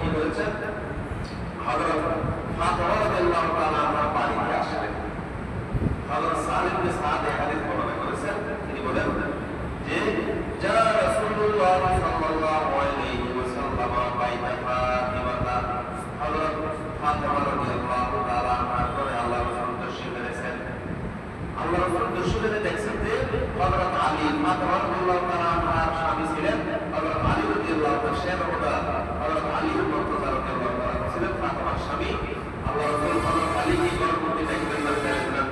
কি করেছেন? হযরত ফাতেমা রাদিয়াল্লাহু তাআলা আনহা বাড়িতে আসলেন। হযরত সালিম বিন সাদ এই হাদিস বর্ণনা করেছেন। তিনি বলেন যে যা রাসূলুল্লাহ সাল্লাল্লাহু আলাইহি ওয়াসাল্লাম বাইতা ফাতিমা, হযরত ফাতেমা রাদিয়াল্লাহু তাআলা আনহা করে আল্লাহর রাসূল তশরীফ এনেছেন। আল্লাহর রাসূল তশরীফ এনে দেখছেন যে হযরত আলী, ফাতেমা রাদিয়াল্লাহু তাআলা আনহার স্বামী ছিলেন হযরত আলী রাদিয়াল্লাহু তাআলা, শেরওয়াদা হযরত আলী মুর্তজা রাদিয়াল্লাহু তাআলা ছিলেন ফাতেমার স্বামী। আল্লাহর রাসূল হযরত আলীকে গর্ভবতী দেখলেন না দেখলেন।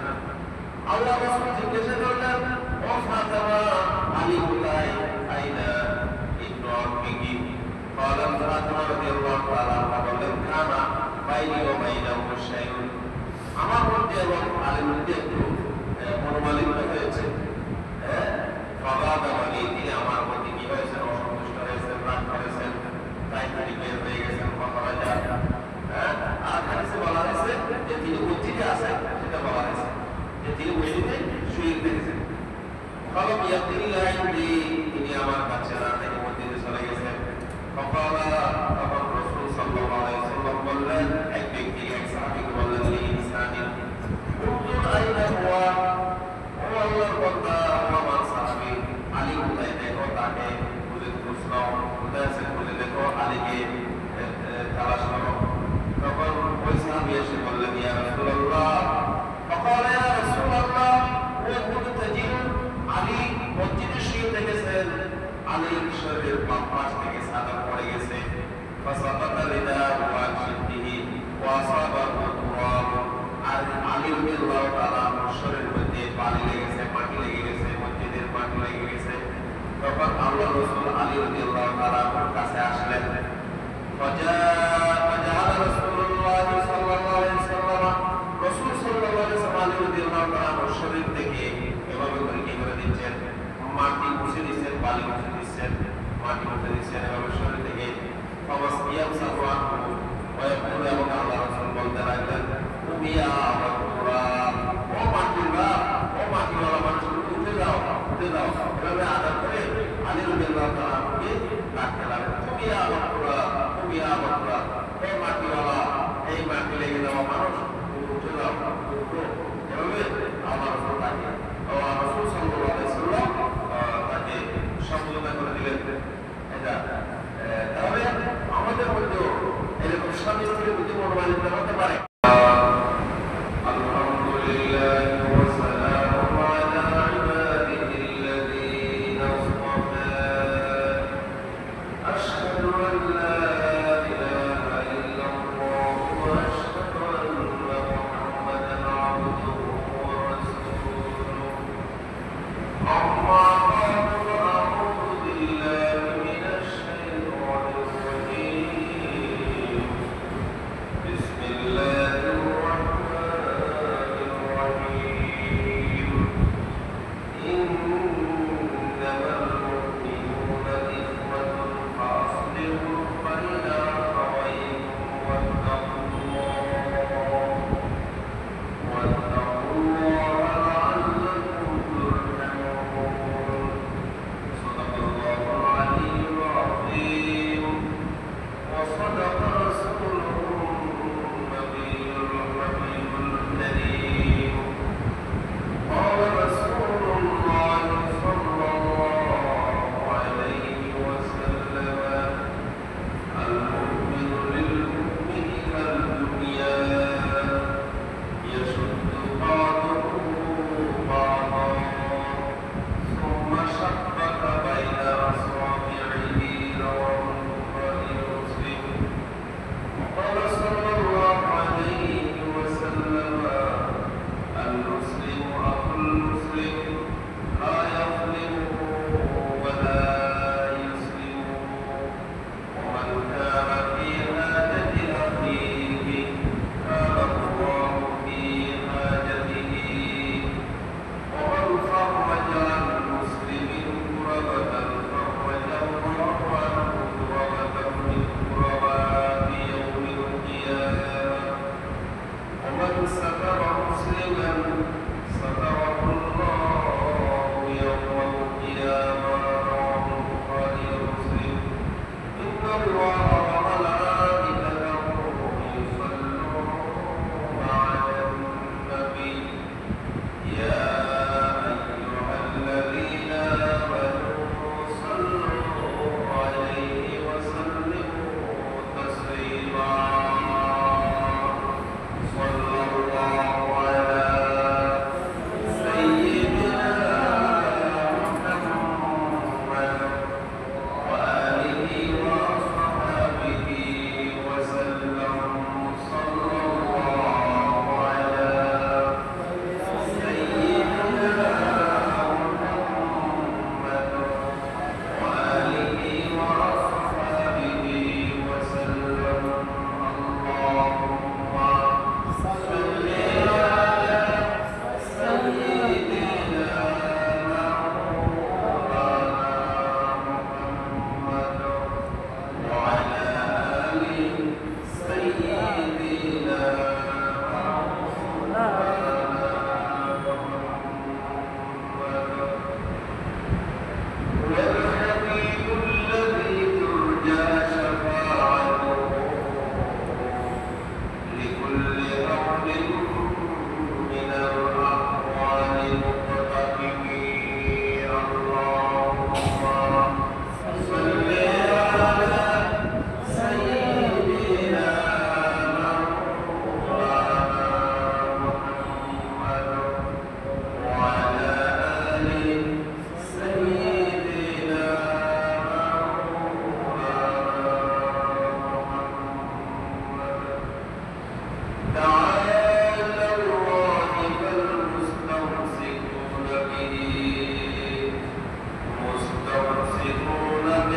আল্লাহর রাসূল জিজ্ঞাসা করলেন, ও ফাতেমা, আলী কোথায়? আইনা ইবনু আম্মিকি? قالت ফাতেমা রাদিয়াল্লাহু তাআলা আনহা বললেন, কানা বাইনি ওয়া বাইনাহু শাইউন, আমার মধ্যে এবং আলীর মধ্যে একটু মনোমালিন্য হয়েছে। তিনি আমার মধ্যে কি হয়েছেন? অসন্তুষ্ট হয়েছেন, রাগ করেছেন, তাই তিনি বের হয়ে গেছেন। আর হাদিসে বলা হয়েছে যে তিনি মসজিদে আছেন, সেটা বলা হয়েছে যে তিনি মসজিদে শুয়ে থেকেছেন। তিনি আমার কাছে না থেকে মসজিদে চলে গেছেন। তখন রাসূল সাল্লাল্লাহু আলাইহি ওয়াসাল্লাম বললেন, এক ব্যক্তি এক সাহাবীকে বললেন, ইনসানি উনজুর আইনা হুয়া, ও আল্লাহর বান্দা, আমার সাহাবী আলী কোথায়? দেখো তাকে খুঁজে খুঁজলাম, কোথায় আছে খুঁজে দেখো, আলীকে তালাশ করো। তখন ওই সাহাবী এসে বললেন, ইয়া রাসূলুল্লাহ, فقال يا رسول الله هو متجر, আলী মসজিদে শুয়ে থেকেছেন, আলীর শরীরের বাম পাশ থেকে চাদর পড়ে গেছে। فسقط رداءه عن شده واصابه التراب, আর আলী রাদিয়াল্লাহু তাআলা শরীরের মধ্যে বালি লেগেছে, মাটি লেগে গেছে, মসজিদের মাটি লেগে গেছে। তখন আল্লাহর রাসূল আলী রাদিয়াল্লাহু তাআলা কাছে আসলেন। فجعل رسول الله صلى الله عليه وسلم, রাসূল সাল্লাল্লাহু আলাইহি ওয়াসাল্লাম আলী রাদিয়াল্লাহু তাআলার শরীর থেকে এভাবে করে কি করে দিচ্ছেন? মাটি মুছে দিচ্ছেন, বালি মুছে দিচ্ছেন, মাটি মুছে দিচ্ছেন, এভাবে শরীর থেকে ফামাসিয়াম সাওয়ান ওয়ায়াকুল, এবং আল্লাহ রাসূল বলতে লাগলেন, তুমি আমাতুরা, ও মাটিরা, ও মাটিওয়ালা মানুষগুলো উঠে যাও, উঠে যাও। এভাবে আদর করে আলী রাদিয়াল্লাহু তাআলাকে ডাকতে লাগলেন, তুমি আমাতুরা, তুমি আমাতুরা, ও মাটিওয়ালা, এই মাটি লেগে যাওয়া মানুষ, উঠে যাও, উঠো। এভাবে আল্লাহ রাসূল তাকে, রাসূল সাল্লাল্লাহু আলাইহি ওয়াসাল্লাম তাকে সম্বোধন করে দিলেন। এটা তাহলে আমাদের মধ্যেও এরকম স্বামী স্ত্রীর প্রতি মনোমালিন্য হতে পারে। بسم الله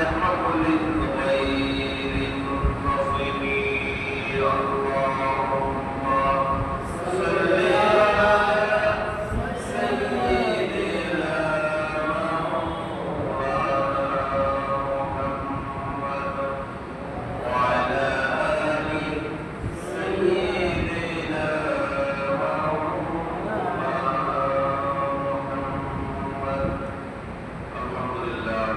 يفرح للغير منتصب اللهم صل على سيدنا محمد وعلى آل سيدنا محمد الحمد لله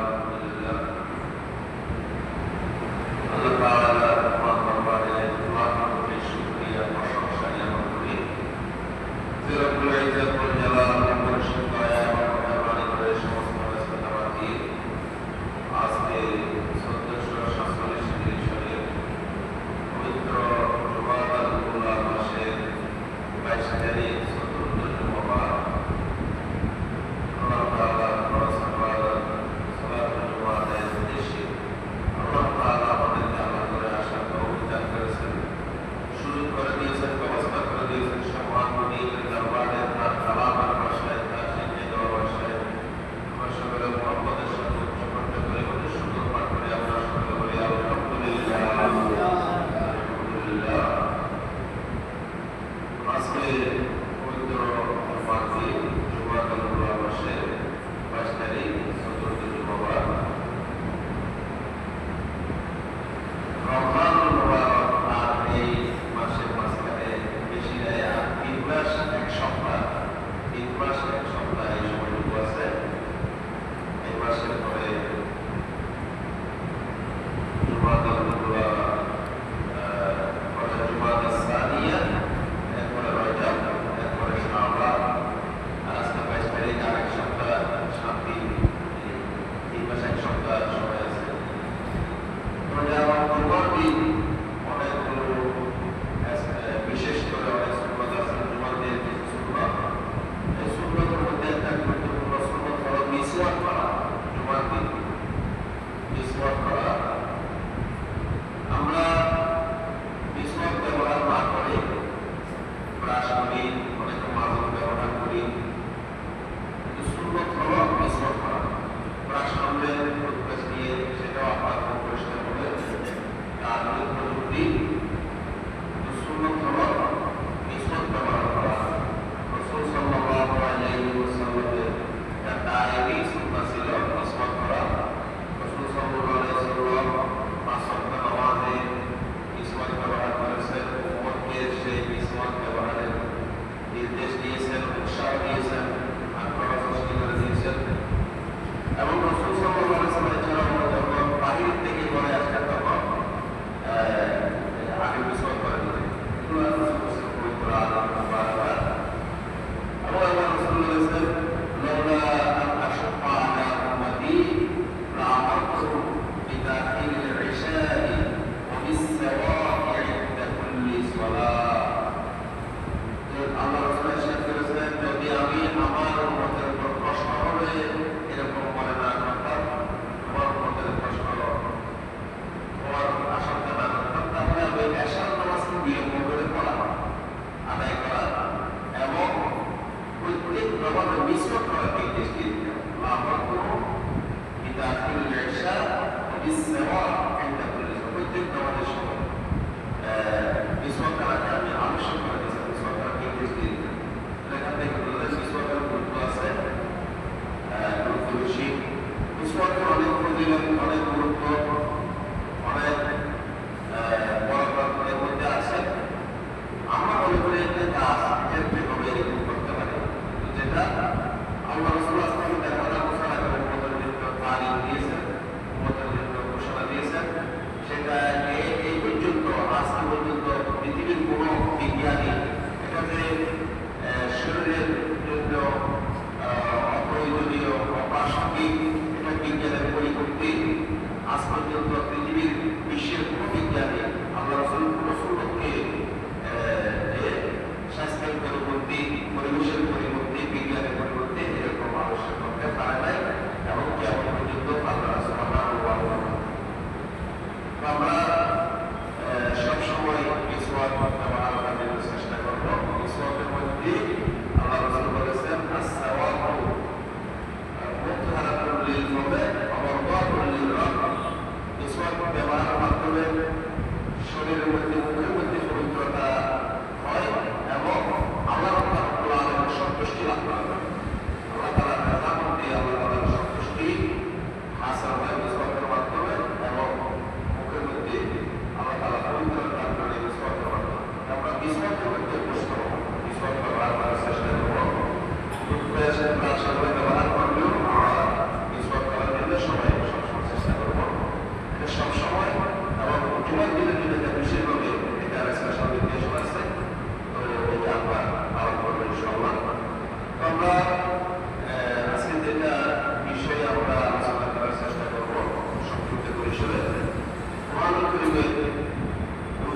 করিমের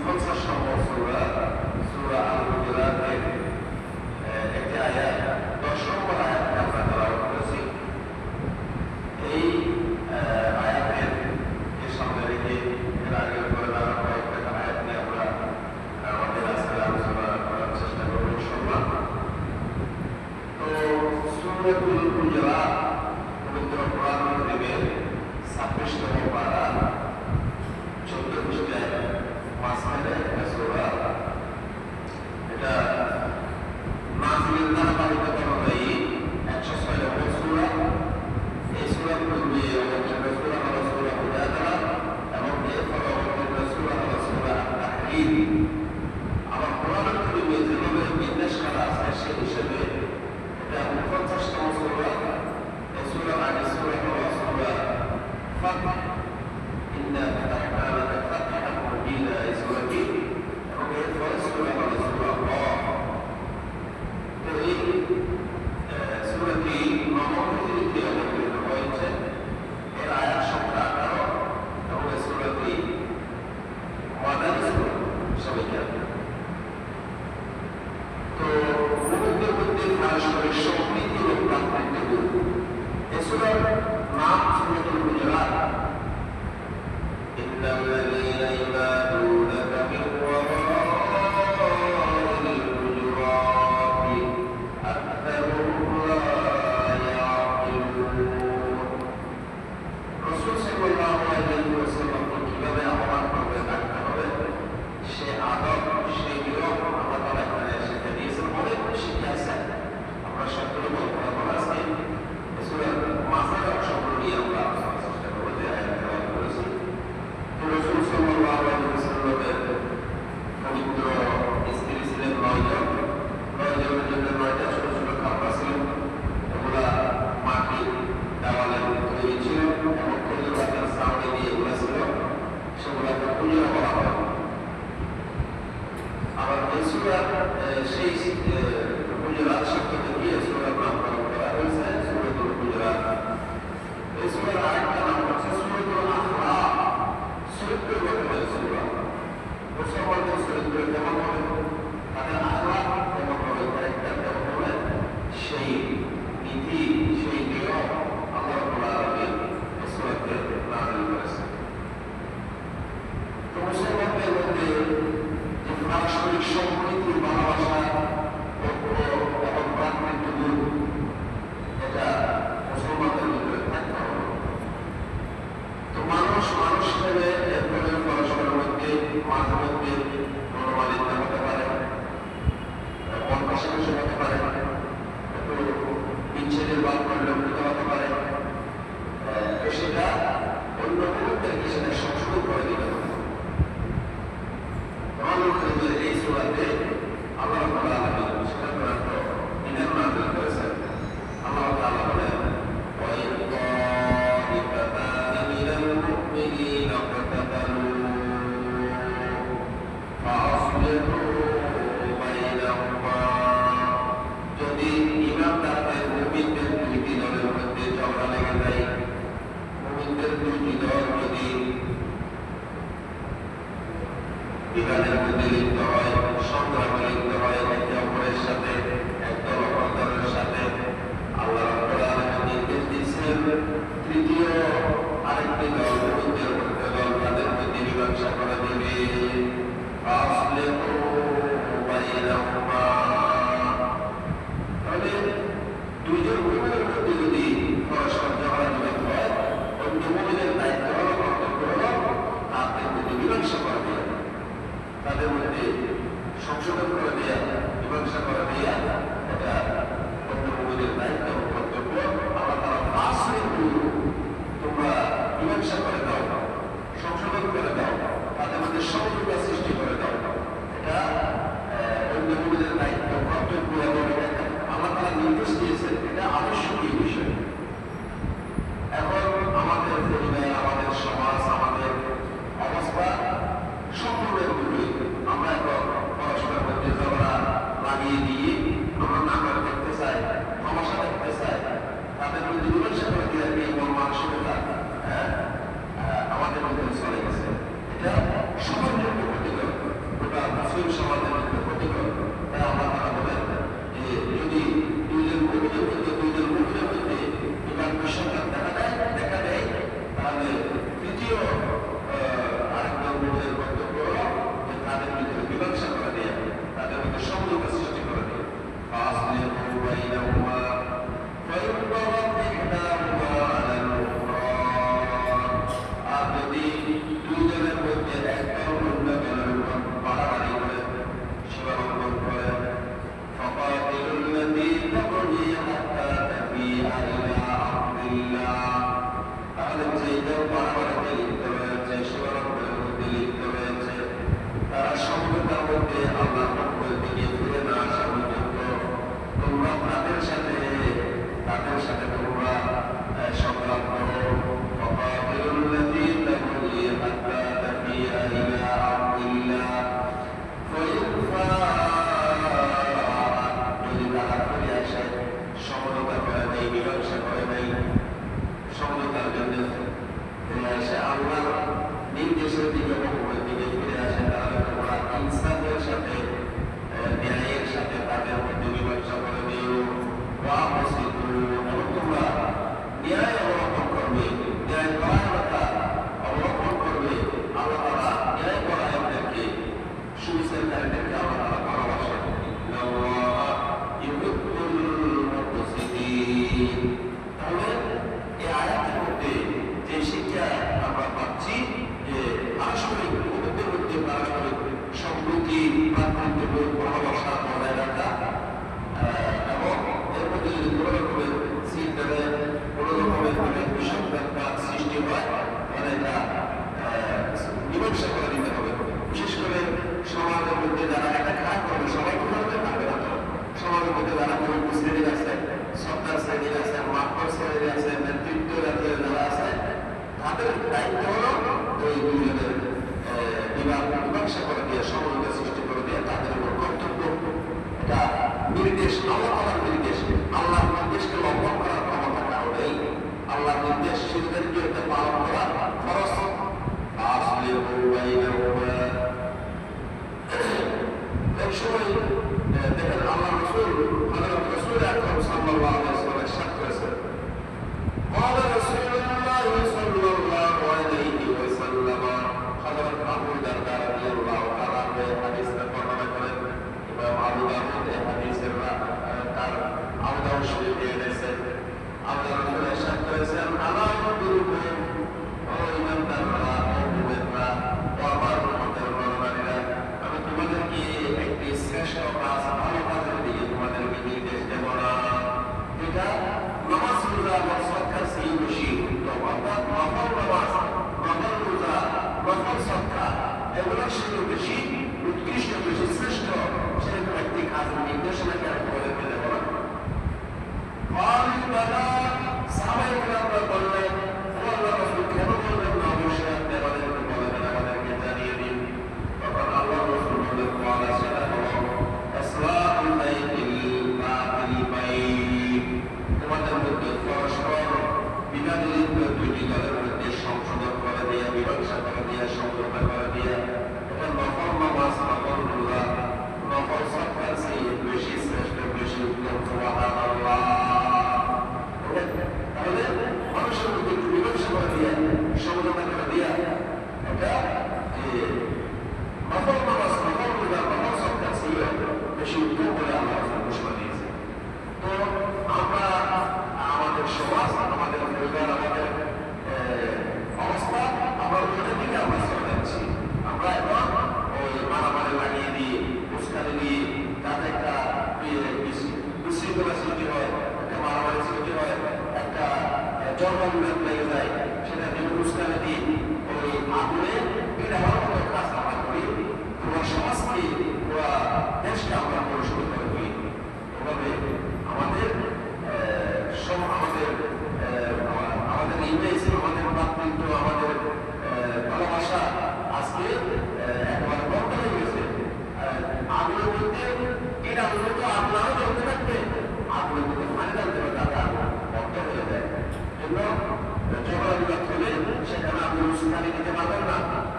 50 নম্বর সূরা সূরা আল-হুজুরাতের একটি আয়াত 10 নম্বর আয়াতকে আমরা তেলাওয়াত করেছি। এই আয়াতের সামনে রেখে এর আগের করে আরো কয়েকটা আয়াত নিয়ে আমরা আমাদের আজকের আলোচনা করার চেষ্টা করব ইনশাআল্লাহ। তো সূরাতুল হুজুরাত পবিত্র কোরআন কারীমের 26 নম্বর পারা 14 পৃষ্ঠায় মাঝখানে একটা সূরা। এটা নাযিলের ধারাবাহিকতা অনুযায়ী 106 নম্বর সূরা। এই সূরার পূর্বে অবতীর্ণ সূরা হলো সূরা মুজাদালা এবং এরপরে অবতীর্ণ সূরা হলো সূরা আত-তাহরীম। আবার কোরআন কারীমে যেভাবে বিন্যাস করা আছে সেই হিসেবে এটা 49 নম্বর সূরা। এই সূরার আগে সূরা হলো সূরা ফাতহ, ইন্না ফাতাহনা লাকা ফাতহান মুবিনা, এই সূরাটি, এবং এরপরে সূরা হলো সূরা কাফ। তো এই সূরাটি নবম হিজরিতে অবতীর্ণ হয়েছে। এর আয়াত সংখ্যা 18 এবং এই সূরাটি মাদানী সূরা সবাইকে। তো মুমিনদের মধ্যে পারস্পরিক সম্প্রীতি ও ভ্রাতৃত্ববোধ। এই সূরার নাম সূরাতুল হুজুরাত। ইন্নাল্লাযীনা ইবাদুনাকা মিন ওয়ারাইল হুজুরাতি আকসারুহুম লা ইয়াকিলুন। রাসূল সাল্লাল্লাহু আলাইহি ওয়াসাল্লামকে কিভাবে আহ্বান করবে, ডাকতে হবে, সে আদব, সেই নিয়ম আল্লাহ তাআলা এখানে শিক্ষা দিয়েছেন। অনেক শিক্ষা আছে, আমরা সবগুলো বলবো না। আজকে সূরার মাঝের অংশগুলো নিয়ে আমরা আলোচনার চেষ্টা করবো, যে আয়াত তেলাওয়াত করেছি। তো রাসূল সাল্লাল্লাহু আলাইহি ওয়াসাল্লামের পবিত্র স্ত্রী ছিলেন 9 জন। 9 জনের জন্য 9টা ছোট ছোট খাম্বা ছিল। এগুলা মাটির দেওয়ালের তৈরি ছিল এবং খেজুর গাছের ছাউনি দিয়ে এগুলা ছিল, সেগুলাকে হুজরা বলা হয়। আবার এই সূরা সেই হুজুরাত শব্দ থেকে সূরার নামকরণ করা হয়েছে সূরাতুল হুজুরাত। এই সূরার আরেকটা নাম হচ্ছে সূরাতুল আখলাক, চরিত্র গঠনের সূরা। মুসলমানদের চরিত্র কেমন হবে, তাদের আখলাক কেমন হবে, ক্যারেক্টার কেমন হবে, সেই নীতি, সেই নিয়ম আল্লাহ রাব্বুল আলামিন এই সূরাতে নাযিল করেছেন। তো মুসলমানদের মধ্যে যে পারস্পরিক সম্প্রীতি, ভালোবাসা, ঐক্য এবং ভ্রাতৃত্ববোধ, এটা মুসলমানদের মধ্যে থাকতে হবে। তো মানুষ হিসেবে এরপরে পরস্পরের মধ্যে মাঝে মধ্যে মনোমালিন্য হতে পারে, মন কষাকষি হতে পারে, একটু বিচ্ছেদের বাদ পরিলক্ষিত হতে পারে। তো সেটা অন্য মুহূর্তে সেটা সংশোধন করে দিতে হবে। এই সূরাতে আল্লাহ রাব্বুল আলামিন সেটা বিধান নাযিল করেছেন। আল্লাহ তাআলা বলেন, ওয়া ইন তাইফাতানি মিনাল মুমিনিনা ইকতাতালু ফাআসলিহু বাইনাহুমা। যদি ঈমানদারদের, মুমিনদের দুইটি দলের মধ্যে ঝগড়া লেগে যায়, মুমিনদের দুইটি দল যদি বিবাদের মধ্যে লিপ্ত হয়, সংগ্রামে লিপ্ত হয় একে অপরের সাথে, একদল অপর দলের সাথে, আল্লাহ রাব্বুল আলামিন নির্দেশ দিয়েছেন তৃতীয় আরেকটি দল, মুমিনদের মধ্যে দল, তাদের মধ্যে মীমাংসা করে দেবে। ফাসলিহু বাইনাহুমা। তাহলে দুইজন মুমিনের মধ্যে যদি পরস্পর ঝগড়া বিবাদ হয়, অন্য মুমিনের দায়িত্ব হলো, কর্তব্য হলো তাদের মধ্যে মীমাংসা করে দেওয়া, তাদের মধ্যে সংশোধন করে দেওয়া, মীমাংসা করে দেওয়া, এটা অন্য মুমিনের দায়িত্ব ও কর্তব্য। আল্লাহ তাআলা ফাসলিহু, তোমরা মীমাংসা করে দাও, সংশোধন করে দাও, তাদের মধ্যে সমঝোতা সৃষ্টি করে দাও, এটা অন্য মুমিনের দায়িত্ব, কর্তব্য এবং আল্লাহ তাআলা নির্দেশ দিয়েছেন। এটা আবশ্যকীয় বিষয়। এখন আমাদের পরিবার, আমাদের সমাজ, আমাদের অবস্থা সম্পূর্ণ বিপরীত। আমরা এখন পরস্পরের মধ্যে ঝগড়া লাগিয়ে দিয়ে আমরা নাটক দেখতে চাই, তামাশা দেখতে চাই, তাদের মধ্যে মীমাংসা করে দিয়ে মন মানসিকতা আমাদের মধ্যে চলে গেছে। এটা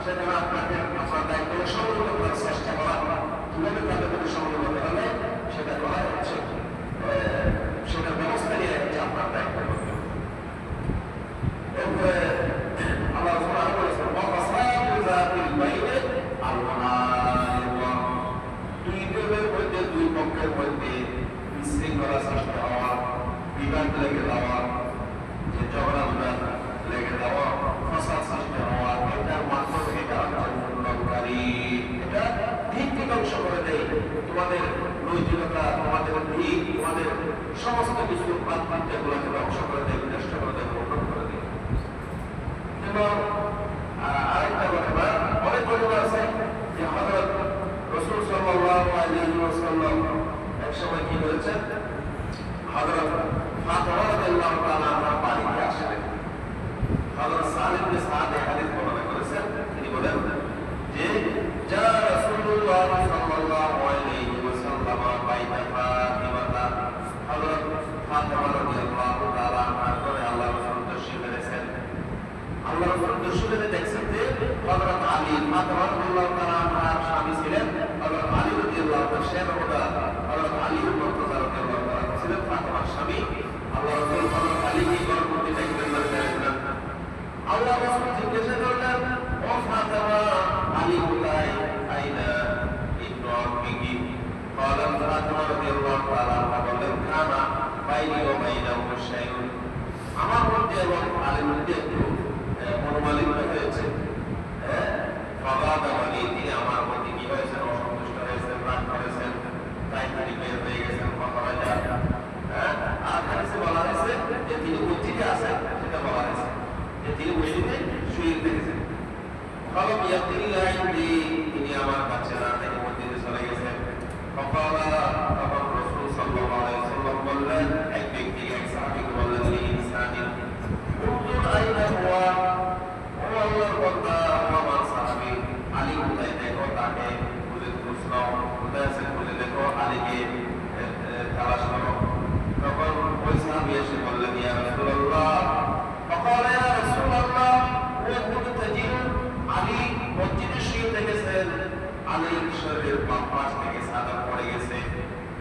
সেখানে আপনাকে আপনার দায়িত্ব সংগ্রহ করার চেষ্টা করা, কিভাবে তাদের প্রতি সংগ্রহ করতে হবে সেটা করা হচ্ছে, সেটার ব্যবস্থা নিয়ে হচ্ছে আপনার দায়িত্ব। এরপরে আল্লাহ সুবহানাহু ওয়া তাআলা ওয়াসাইয়ু যাতিল বাইনি আল-মুনাফিক, দুই দলের মধ্যে, দুই পক্ষের মধ্যে বিশৃঙ্খলা সৃষ্টি হওয়া, বিবাদ লেগে যাওয়া, যে ঝগড়া লেগে যাওয়া, ফসাদ সৃষ্টি হওয়া, এটার মাধ্যমে এটা হচ্ছে মূল্যকারী, এটা দিক ধ্বংস করে দেয়, তোমাদের নৈতিকতা, তোমাদের দিক, তোমাদের সমস্ত কিছু বাধ্যগুলোকে ধ্বংস করে দেয়, বিনষ্ট করে দেয়, উন্নত করে দেয়। এবং আরেকটা ঘটনা, অনেক ঘটনা আছে যে হযরত রাসূল সাল্লাল্লাহু আলাইহি ওয়াসাল্লাম এক সময় কি বলেছেন, হযরত ফাতিমা রাদিয়াল্লাহু তাআলা আনহা বাড়িতে আসলেন। হযরত সালিম বিন সাদ হাদিস বর্ণনা করেছেন, তিনি বলেন যে যা রাসূলুল্লাহ সাল্লাল্লাহু আলাইহি ওয়াসাল্লাম বাইতা ফাতিমা, হযরত ফাতিমা রাদিয়াল্লাহু তাআলা আনহা করে আল্লাহর রাসূল তশরীফ এনেছেন। আল্লাহর রাসূল তশরীফ এনে দেখছেন যে হযরত আলী, ফাতিমা রাদিয়াল্লাহু তাআলা আনহার স্বামী ছিলেন হযরত আলী রাদিয়াল্লাহু তাআলা, শেরওয়াদা হযরত আলী মুর্তজা রাদিয়াল্লাহু তাআলা ছিলেন ফাতিমার স্বামী। আল্লাহ রাসূল হযরত আলীকে গর্ভবতী দেখলেন না, দেখলেন। আল্লাহ রাসূল জিজ্ঞাসা করলেন, ও ফাতিমা, আলী কোথায়? আইনা ইবনু আম্মিকি? قالت ফাতিমা রাদিয়াল্লাহু তাআলা আনহা বললেন, কানা বাইনি ওয়া বাইনাহু শাইউন, আমার মধ্যে এবং আলীর মধ্যে একটু মনোমালিন্য হয়েছে। ফাগাদা আলী, তিনি আমার মধ্যে কি হয়েছেন, অসন্তুষ্ট হয়েছেন, রাগ করেছেন, তাই তিনি বের হয়ে গেছেন, কথা হয় না। আর হাদিসে বলা হয়েছে যে তিনি মসজিদে আছেন, সেটা বলা হয়েছে যে তিনি মসজিদে শুয়ে থেকেছেন। ফালাম ইয়াতিল্লাহ ইনদি, তিনি আমার কাছে না, তিনি মসজিদে চলে গেছেন। ফাকালা, তখন রাসূল সাল্লাল্লাহু আলাইহি ওয়াসাল্লাম বললেন, এক ব্যক্তি, এক সাহাবীকে বললেন, ইনসানি উনজুর আইনা হুয়া, ও আল্লাহর বান্দা, আমার সাহাবী আলী কোথায়, দেখো তাকে খুঁজে খুঁজলাম, কোথায় আছে খুঁজে দেখো, আলীকে তালাশ করো। তখন ওই সাহাবী এসে বললেন, ইয়া রাসূলুল্লাহ, ফাকালা ইয়া রাসূলুল্লাহ, ওয়া মুতাজির, আলী মসজিদে শুয়ে থেকেছেন, আলীর শরীরের বাম পাশ থেকে চাদর পড়ে গেছে,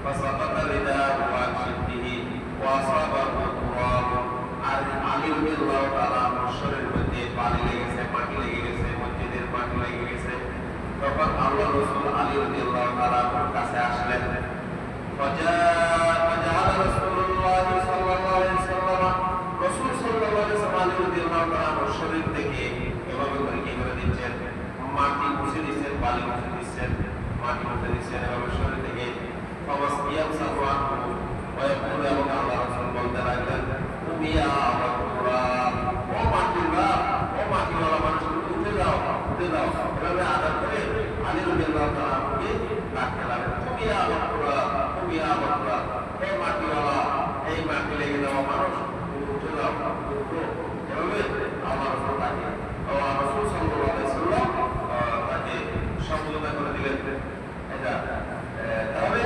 ফাসাকাতা রিদাহু আন শিদ্দিহি ওয়া আসাবাহু তুরাব, আর আলী রাদিয়াল্লাহু তাআলা শরীরের মধ্যে পানি লেগেছে, মাটি লেগে গেছে, মসজিদের মাটি লেগে গেছে। তখন আল্লাহ রাসূল আলী রাদিয়াল্লাহু তাআলা কাছে আসলেন। فجعل رسول الله صلى الله عليه وسلم, রাসূল সাল্লাল্লাহু আলাইহি ওয়াসাল্লাম আলী রাদিয়াল্লাহু তাআলার শরীর থেকে এভাবে করে কি করে দিচ্ছেন, মাটি মুছে দিচ্ছেন, বালি মুছে দিচ্ছেন, মাটি মুছে দিচ্ছেন, এভাবে শরীর থেকে ফাওয়াসিয়াম সাওয়ান ওয়ায়াকুল, এবং আল্লাহ রাসূল বলতে লাগলেন, তুমি ইয়া আবুরা, ও মাটিরা, ও মাটিওয়ালা মানুষগুলো উঠে যাও, উঠে যাও। এভাবে আদর করে আলী রাদিয়াল্লাহু তাআলাকে ডাকতে লাগলেন, তুমি ইয়া আবুরা, তুমি ইয়া আবুরা, হে মাটিওয়ালা, এই মাটি লেগে যাওয়া মানুষ, তুমি উঠে যাও, উঠো। এভাবে আল্লাহ রাসূল তাকে, রাসূল সাল্লাল্লাহু আলাইহি ওয়াসাল্লাম তাকে সম্বোধন করে দিলেন। এটা তাহলে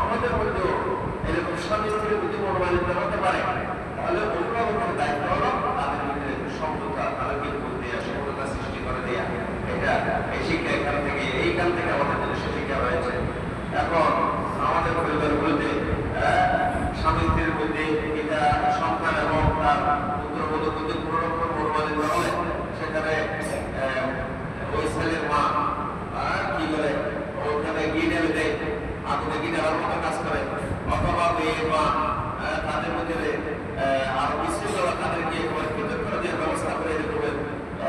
আমাদের মধ্যে এরকম স্বামী স্ত্রীর প্রতি মনোমালিন্য হতে পারে, তাহলে অভিভাবকের দায়িত্ব হলো তাদের মধ্যে সমঝোতা, তাদেরকে বলতে সমঝোতা সৃষ্টি করে দেয়া। এটা এই শিক্ষা এখান থেকে, এইখান থেকে আমাদের জন্য শিক্ষা রয়েছে। এখন আমাদের পরিবারগুলোতে স্বামী স্ত্রীর মধ্যে এটা সন্তান এবং তার পুত্রবধূর মধ্যে কোনো রকম মনোমালিন্য হলে সেখানে ওই ছেলের মা কি করে, ওখানে গিয়ে নেবে দেয়, আগুনে গিয়ে নেওয়ার মতো কাজ করে, অথবা মেয়ের মা তাদের মধ্যে আরো বিশৃঙ্খলা, তাদেরকে একেবারে পৃথক করে দেওয়ার ব্যবস্থা করে, এরকমের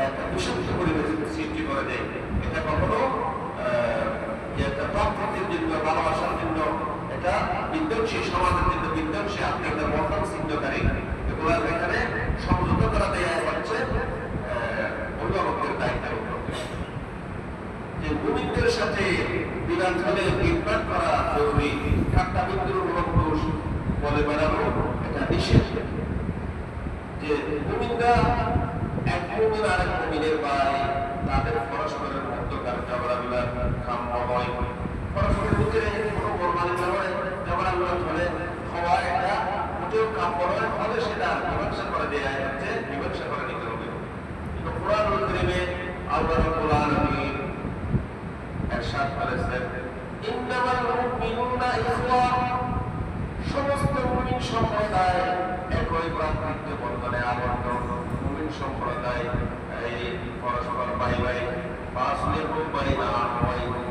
একটা বিষাক্ত পরিবেশ সৃষ্টি করে দেয়। এটা কখনো একটা প্রকৃতির জন্য, ভালোবাসার জন্য, এটা বিধ্বংসী, সমাজের জন্য বিধ্বংসী, আত্মীয়তার বন্ধন ছিন্নকারী, এগুলো এখানে সমঝোতা করা দেয়া হচ্ছে অভিভাবকের দায়িত্ব। যে মুমিনদের সাথে বিরাট হলে বিভ্রাট করা জরুরি, ঠাট্টা বিদ্রোহ দোষ বলে বেড়ানো এটা নিষেধ। যে মুমিনরা এক মুমিন আরেক মুমিনের ভাই, তাদের পরস্পরের মধ্যকার ঝগড়া বিবাদ কাম্য হয়, পরস্পরের ভিতরে কোনো মর্মালিন্য হয়, ঝগড়া বিবাদ হলে হওয়া এটা মোটেও কাম্য নয়, ফলে সেটা মীমাংসা করে দেয়া হচ্ছে, মীমাংসা করে নিতে হবে। কিন্তু কোরআনুল কারীমে আল্লাহ রাব্বুল আলামিন ভাই ভাই ফাসলিহু বাইনা আখাওয়াইকুম।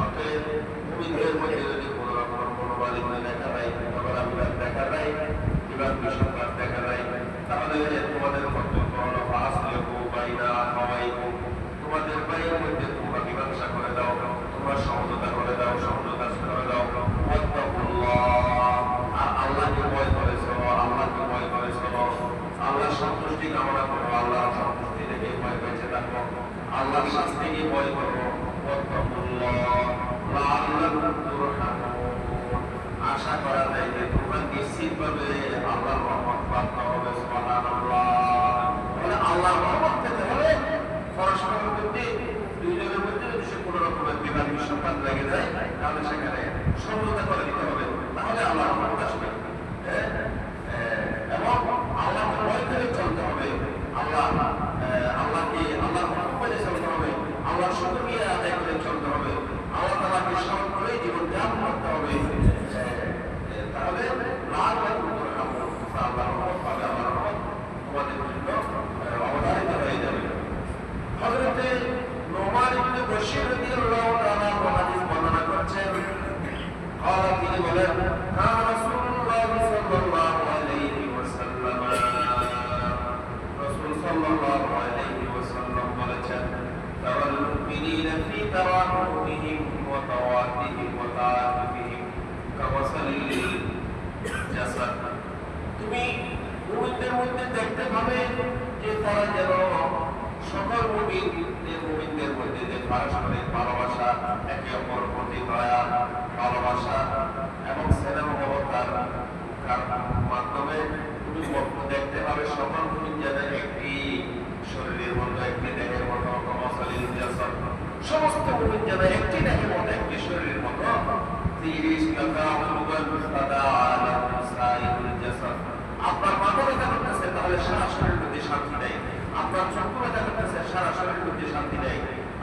অতএব মুমিনদের মধ্যে যদি কোনো রকম মনোমালিন্য দেখা যায়, ঝগড়াবিবাদ দেখা যায়, বিবাদ বিসংবাদ দেখা যায়, তাহলে তোমাদের কর্তব্য হলো ফাসলিহু বাইনা আখাওয়াইকুম, তোমাদের ভাইয়ের মধ্যে তোমরা মীমাংসা করে দাও, তোমরা সমঝোতা করে দাও, সমঝোতা করে দাও। ওয়াত্তাকুল্লাহ, আর আল্লাহকে ভয় করে চলো, আল্লাহকে ভয় করে চলো, আল্লাহর সন্তুষ্টি কামনা করো, আল্লাহর সন্তুষ্টি থেকে ভয় পেয়েছে থাকো, আল্লাহর শাস্তিকে ভয় করো। ওয়াত্তাকুল্লাহ লাআল্লাকুম তুরহামুন, আশা করা যায় যে তোমরা নিশ্চিতভাবে আল্লাহর রহমত প্রাপ্ত হবে। সুবহানাল্লাহ। তাহলে আল্লাহর রহমত পেতে হলে পরস্পরের মধ্যে, দুইজনের মধ্যে যদি সে কোনো রকমের বিবাদ বিসংবাদ লেগে যায়, তাহলে সেখানে সমঝোতা করে দিতে হবে, তাহলে আল্লাহর রহমত আসবে। এবং আল্লাহকে ভয় করে চলতে হবে, আল্লাহকে আল্লাহর হুকুম মেনে চলতে হবে, আল্লাহর শুকরিয়া আদায় করে চলতে হবে, আল্লাহ তাআলাকে স্মরণ করে জীবন যাপন করতে হবে। তাহলে লাআল্লাকুম তুরহামুন, আল্লাহর রহমত পাবে, আল্লাহর রহমত তোমাদের জন্য অবধারিত হয়ে যাবে। হযরতে নোমান ইবনে বশীর রাদিয়াল্লাহু তাআলা হাদিস বর্ণনা করছেন, তিনি বলেন, কানা রাসূলুল্লাহ সাল্লাল্লাহু আলাইহি ওয়াসাল্লাম, রাসূল সাল্লাল্লাহু আলাইহি ওয়াসাল্লাম বলেছেন, তারাল মুমিনিনা ফি তারাহুমিহিম ওয়া তাওয়াদিহিম ওয়া তাআতুবিহিম কামাসালিল জাসাদ। তুমি মুমিনদের মধ্যে দেখতে পাবে যে তারা যেন সকল মুমিনদের মধ্যে যে পারস্পরিক ভালোবাসা, একে অপরের প্রতি দয়া, ভালোবাসা এবং স্নেহ মমতার মাধ্যমে তুমি দেখতে পাবে সকল মুমিন যেন একটি শরীরের মতো, একটি দেহের মতো, কামাসালিল জাসাদ, সমস্ত মুমিন যেন একটি দেহের মতো, একটি শরীরের মতো। আপনার মাথা ব্যথা করতেছে, তাহলে সারা শরীরের মধ্যে শান্তি নেই। আপনার চক্ষু ব্যথা করতেছে, সারা শরীরের মধ্যে শান্তি নেই।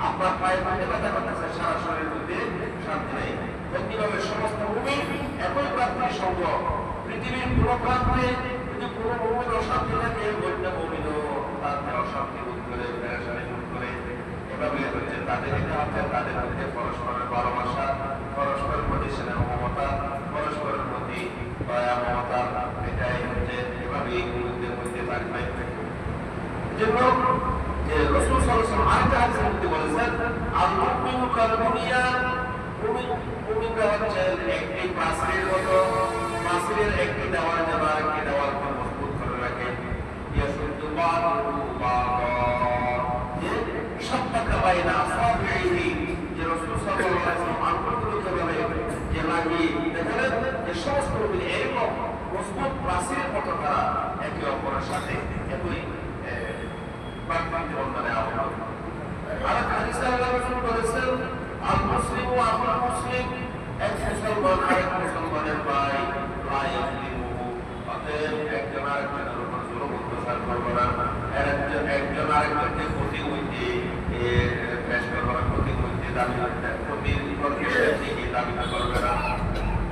আপনার পায়ের মধ্যে ব্যথা করতেছে, সারা শরীরের মধ্যে শান্তি নেই। একইভাবে সমস্ত মুমিন একই প্রাপ্তির সঙ্গ। পৃথিবীর কোনো প্রান্তে যদি কোনো মুমিন অশান্তি থাকে, অন্য মুমিনও তাদের অশান্তি দূর করে, পেরেশানি দূর করে। এভাবে হচ্ছে তাদের মধ্যে পরস্পরের ভালোবাসা, পরস্পরের প্রতি স্নেহ মমতা, পরস্পরের প্রতি দয়া মমতা, এটাই হচ্ছে এভাবে মুমিনদের মধ্যে থাকবে। জন্য যে রাসূল সাল্লাল্লাহু আলাইহি ওয়াসাল্লাম আরেকটা হাদিসের মধ্যে বলেছেন, আল মুমিনু কাল বুনিয়ান, মুমিনরা হচ্ছে একটি প্রাচীরের মতো, প্রাচীরের একটি দেওয়াল যেন আরেকটি দেওয়ালকে মজবুত করে রাখে। ইয়াসুদ্দু বা'দুহু বা'দা, যে শাব্বাকা বাইনা আসাবিহি, যে রাসূল সাল্লাল্লাহু আলাইহি ওয়াসাল্লাম আঙ্গুলগুলোকে বলে যে লাগিয়ে দেখালেন যে সমস্ত মুমিন এরকম মজবুত প্রাচীরের মতো তারা একে অপরের সাথে একই মুসলিম এক মুসলমান আরেক মুসলমানের ভাই, একজন আরেকজনের উপর জুলুম অত্যাচার করবে না, একজন আরেকজনকে ক্ষতি হইতে পেশ করবে না, ক্ষতি হইতে দাবি করবে না।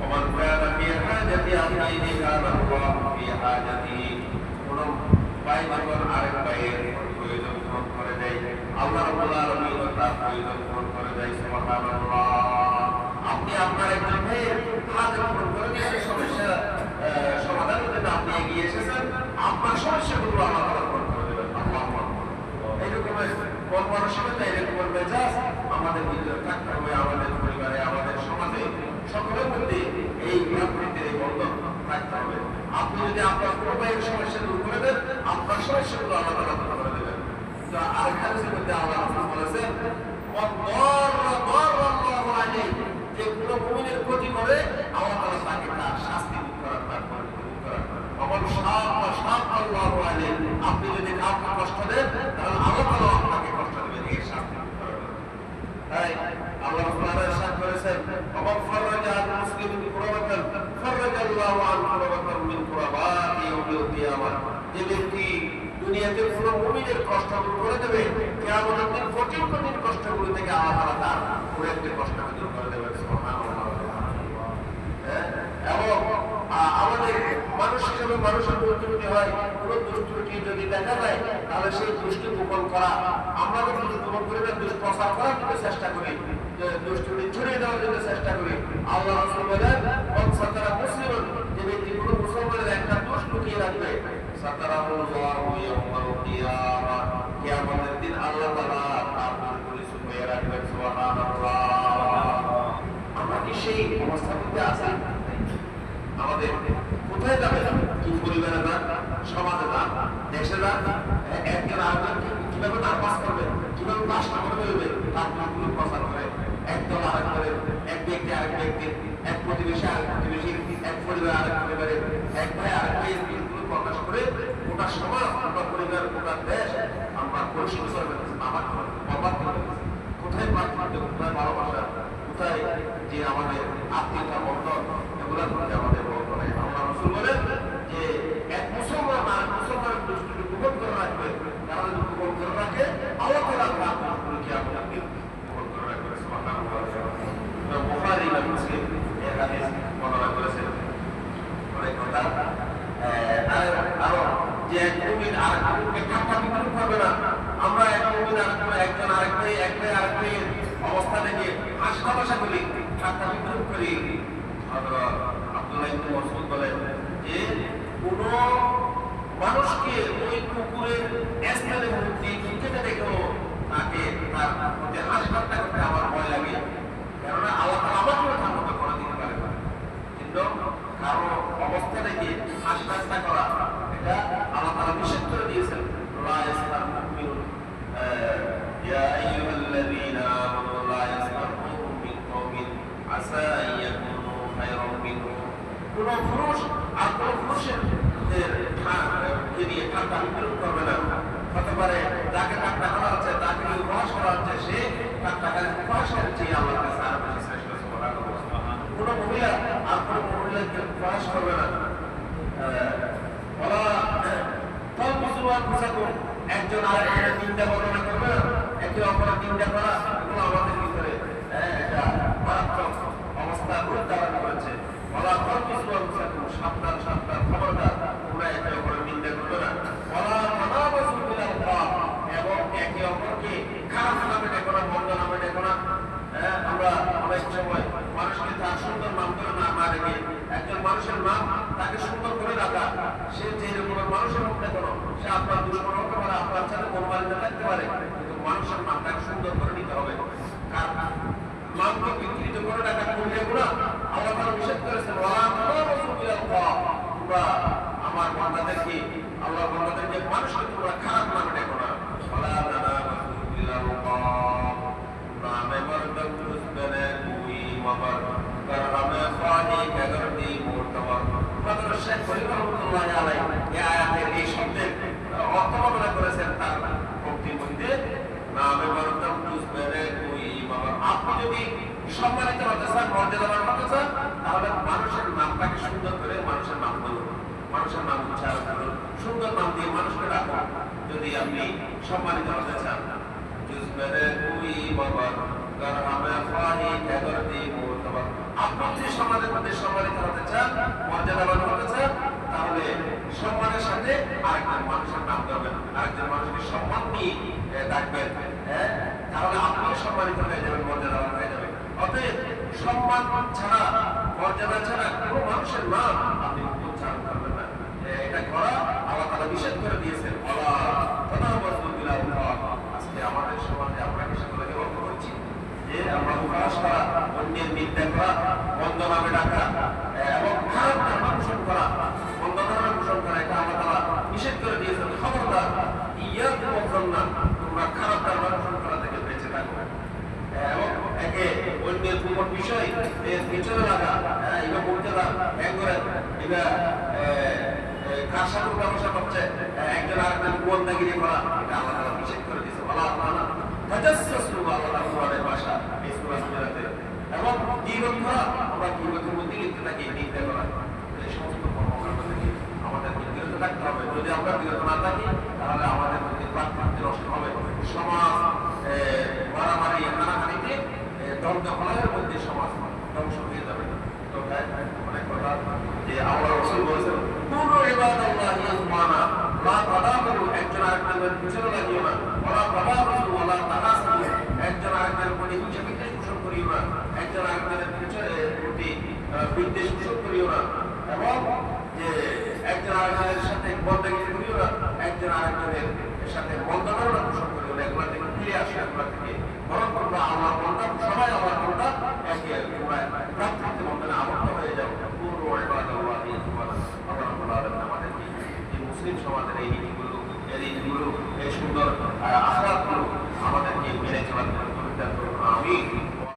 ওমান কানা ফি হাজাতি আখিহি কানা আল্লাহু ফি হাজাতিহি, কোন ভাই যখন আরেক ভাইয়ের প্রয়োজন পূরণ করে দেয়, আল্লাহ রাব্বুল আলামিন তার প্রয়োজন পূরণ করে দেয়। সুবহানাল্লাহ। আপনি আপনার একজন ভাইয়ের হাজাত পূরণ করে দিয়েছেন, সমস্যা সমাধানের জন্য আপনি এগিয়ে এসেছেন, আপনার সমস্যাগুলো আল্লাহ তাআলা পূরণ করে দেবেন। আল্লাহু আকবার। এইরকমের মন মানসিকতা, এরকমের মেজাজ আমাদের ভিতরে থাকতে হবে, আমাদের পরিবারে, আমাদের সমাজে, সকলের মধ্যে এই ভ্রাতৃত্বের এই বন্ধন থাকতে হবে। আপনি যদি আপনার কোনো ভাইয়ের সমস্যা দূর করে দেন, আপনার সমস্যাগুলো আল্লাহ তাআলা দূর করে দেবেন। তো আরেকটা হাদিসের মধ্যে আল্লাহ রাসূল বলেছেন, ওয়াল্লাহু আলাইহি, যে কোনো মুমিনের ক্ষতি করে আল্লাহ তাআলা তাকে তার শাস্তি দূর করার, তার ক্ষতি দূর করার। আল্লাহু আলাইহি, আপনি যদি কাউকে কষ্ট দেন, তাহলে আল্লাহ তাআলা আপনাকে কষ্ট দেবেন, এই শাস্তি দূর করার। তাই আল্লাহ তাআলা ইরশাদ করেছেন, ওয়া ফাররাজা আল মুসলিমিন কুরাবাতান ফাররাজাল্লাহু আনহু কুরাবাতান মিন কুরাবাতি ইয়াউমিল কিয়ামাহ, যে ব্যক্তি দুনিয়াতে কোনো মুমিনের কষ্ট দূর করে দেবে, কিয়ামতের দিন কঠিন কঠিন কষ্টগুলো থেকে আল্লাহ তাআলা তার পুরো কষ্ট দূর করে দেবেন। সুবহানাল্লাহ। এবং আমাদের মানুষ হিসেবে মানুষের ভুল ত্রুটি হয়, কোনো দোষ ত্রুটি যদি দেখা যায়, তাহলে সেই দুষ্টি গোপন করা, আমরা যখন গোপন করি না, দুষ্প্রচার করার জন্য চেষ্টা করি, দুষ্টি ছড়িয়ে দেওয়ার জন্য চেষ্টা করি। আল্লাহ রাসূল বলেন, সাতারা মুসলিম, যে ব্যক্তি কোনো মুসলমানের একটা দোষ লুকিয়ে রাখবে, সাতারাহুল্লাহু ইয়াউমাল কিয়ামাহ, কিয়ামতের দিন আল্লাহ তাআলা তার দোষগুলি ছুপিয়ে রাখবেন। সুবহানাল্লাহ। আমরা কি সেই অবস্থার মধ্যে আছি? আমাদের কোথায় যাবে? কি পরিবারে যান, সমাজে যান, দেশে যান, একজন আরেকজনকে কিভাবে নার্ভাস করবে, কিভাবে পাশ করে ফেলবে, তার দোষগুলো প্রচার করে একদল আরেক দলের, এক ব্যক্তি আরেক ব্যক্তির, এক প্রতিবেশী আরেক প্রতিবেশীর, এক পরিবার আরেক পরিবারের, এক ভাই আরেক ভাইয়ের দিকগুলো প্রকাশ করে গোটা সমাজ, গোটা পরিবার, গোটা দেশ আমরা পরিষ্কার করে ফেলেছি, আমার বরবাদ করে ফেলেছি। কোথায় পার্থক্য, কোথায় ভালোবাসা, কোথায় যে আমাদের আত্মীয়তা বন্ধন, এগুলোর মধ্যে আমাদের বন্ধন নেই। আল্লাহ রাসূল বলেন যে এক মুসলমান আর মুসলমানের দৃষ্টিকে গোপন করে রাখবে, তারা যদি গোপন করে রাখে, আল্লাহ তাআলা তার দোষগুলোকে আপনাকে গোপন করে রাখবে। সুবহানাল্লাহ। বুখারী এবং মুসলিম এই হাদিস বর্ণনা করেছেন। অনেক কথা আরো যে এক মুমিন আরেক মুমিনকে ঠাট্টা বিদ্রুপ করবে না। আমরা এক মুমিন একজন আরেক ভাই, এক ভাই আরেক ভাইয়ের অবস্থা দেখে হাসি-তামাশা করি, ঠাট্টা বিদ্রুপ করি। হযরত আব্দুল্লাহ ইবনে মাসউদ বলেন যে কোন মানুষকে ওই কুকুরের স্থানে মুক্তি খেতে দেখো, তাকে তার মধ্যে হাসি-ঠাট্টা করতে আমার ভয় লাগে, কেননা আল্লাহ তাআলা আমাকেও তার মতো করে দিতে পারে। কিন্তু কারো অবস্থা দেখে হাসি-ঠাট্টা করা, এটা আল্লাহ তাআলা নিষেধ করে দিয়েছেন। লা ইয়াসখার মুমিনুন ইয়া আইয়ুহাল্লাযীনা আমানু লা ইয়াসখার কওমুন মিন কওমিন আসা আন ইয়াকুনু খায়রাম মিনহুম। কোন পুরুষ আর কোন পুরুষের নিয়ে ঠাট্টা বিদ্রুপ করবে না। হতে পারে যাকে ঠাট্টা করা হচ্ছে, তাকে নিয়ে উপহাস করা হচ্ছে, সে ঠাট্টাকারী উপহাসের চেয়ে আল্লাহর কাছে আরো বেশি শ্রেষ্ঠ। সুবহানাল্লাহ। কোন মহিলা আর কোন মহিলাকে উপহাস করবে না। একজন আরেকজনের নিন্দা বর্ণনা করবে না, একে অপরের নিন্দা করা, এগুলো আমাদের ভিতরে একটা মারাত্মক অবস্থা ধারণ করেছে। সাবধান সাবধান, খবরদার, তোমরা একে অপরের নিন্দা করবে না। এবং একে অপরকে খারাপ নামে ডেকো না, মন্দ নামে ডেকো না। আমরা অনেক সময় মানুষকে তার সুন্দর নাম করে না রেখে, একজন মানুষের নাম তাকে সুন্দর করে রাখা, সে যে রকমের মানুষের মধ্যে কোনো, সে আপনার দুশ্মন হতে পারে, আপনার সাথে কোরবানিতে থাকতে পারে, কিন্তু মানুষের নামটাকে সুন্দর করে নিতে হবে। কারণ নামকে বিকৃত করে রাখা করলে গুণা, আল্লাহ তাআলা নিষেধ করেছেন। তোমরা আমার বান্দাদেরকে, আল্লাহর বান্দাদেরকে, মানুষকে তোমরা খারাপ নামে ডেকো না। আপনি যদি সম্মানিত হতে চান, মর্যাদাবান হতে চান, তাহলে মানুষের নামটাকে সুন্দর করে মানুষের নাম বলুন, মানুষের নাম উচ্চারণ করুন, সুন্দর নাম দিয়ে মানুষকে রাখুন। যদি আপনি সম্মানিত হতে চান, আপনি যদি সমাজের মধ্যে সম্মানিত হতে চান, মর্যাদাবান হতে চান, তাহলে সম্মানের সাথে আরেকজন মানুষের নাম করবেন, আরেকজন মানুষকে সম্মান দিয়ে ডাকবেন, তাহলে আপনিও সম্মানিত হয়ে যাবেন, মর্যাদাবান হয়ে যাবেন। অতএব সম্মান ছাড়া, মর্যাদা ছাড়া কোনো মানুষের নাম আপনি উচ্চারণ করবেন না। এটা করা আল্লাহ তাআলা নিষেধ করে দিয়েছেন। আজকে আমাদের সমাজে আমরা কি সকলকে লক্ষ্য করছি যে আমরা উপহাস করা, অন্যের নিন্দা করা, মন্দ নামে ডাকা এবং খারাপ ধারণা পোষণ করা, মন্দ ধারণা পোষণ করা, এটা আল্লাহ তাআলা নিষেধ করে দিয়েছেন। খবরদার, তোমরা খারাপ ধারণা পোষণ করা থেকে বেঁচে থাকো এবং একে অন্যের গোপন বিষয় পেছনে লাগা, এবার বলতে ব্যাং করে, এবার কার সাথে ব্যবসা করছে, একজন আরেকজন গোয়েন্দাগিরি করা, এটা আল্লাহ তাআলা নিষেধ করে দিয়েছে। ভাষা এবং গীবত করা, আমরা গীবতের মধ্যে লিখতে থাকি, নিন্দা করা, এই সমস্ত কর্মকাণ্ড থেকে আমাদের বিরত থাকতে হবে। যদি আমরা বিরত না থাকি, তাহলে আমাদের মধ্যে প্রাকৃতিক নষ্ট হবে, সমাজ মারামারি হানাহানিতে দ্বন্দ্ব মধ্যে সমাজ ধ্বংস হয়ে যাবে। তো অনেক কথা যে আল্লাহ রাসূল বলেছেন, কুনু ইবাদাল্লাহি ইখওয়ানা, লা তাদাবারু, একজন আরেকজনের পিছনে লাগিও না, ওরা বাবা রসুল ওলা তারা একজন আরেকজনের প্রতি হিংসা বিদ্বেষ পোষণ করিও না, একজন আরেকজনের পিছনে প্রতি বিদ্বেষ পোষণ করিও না, এবং যে একজন আরেকজনের সাথে বন্দাগিরি করিও না, একজন আরেকজনের সাথে বন্দাবরণা পোষণ করিও না, এগুলো থেকে ফিরে আসে, এগুলো থেকে বরং তোমরা আল্লাহ বন্ধা, সবাই আল্লাহ বন্ধা, একে তোমরা প্রাপ্তিতে বন্ধনে আবদ্ধ হয়ে যাও। পূর্ণ আমাদেরকে এই মুসলিম সমাজের এই নীতিগুলো, এই রীতিগুলো, এই সুন্দর আখলাকগুলো আমাদেরকে মেনে চলার জন্য আমি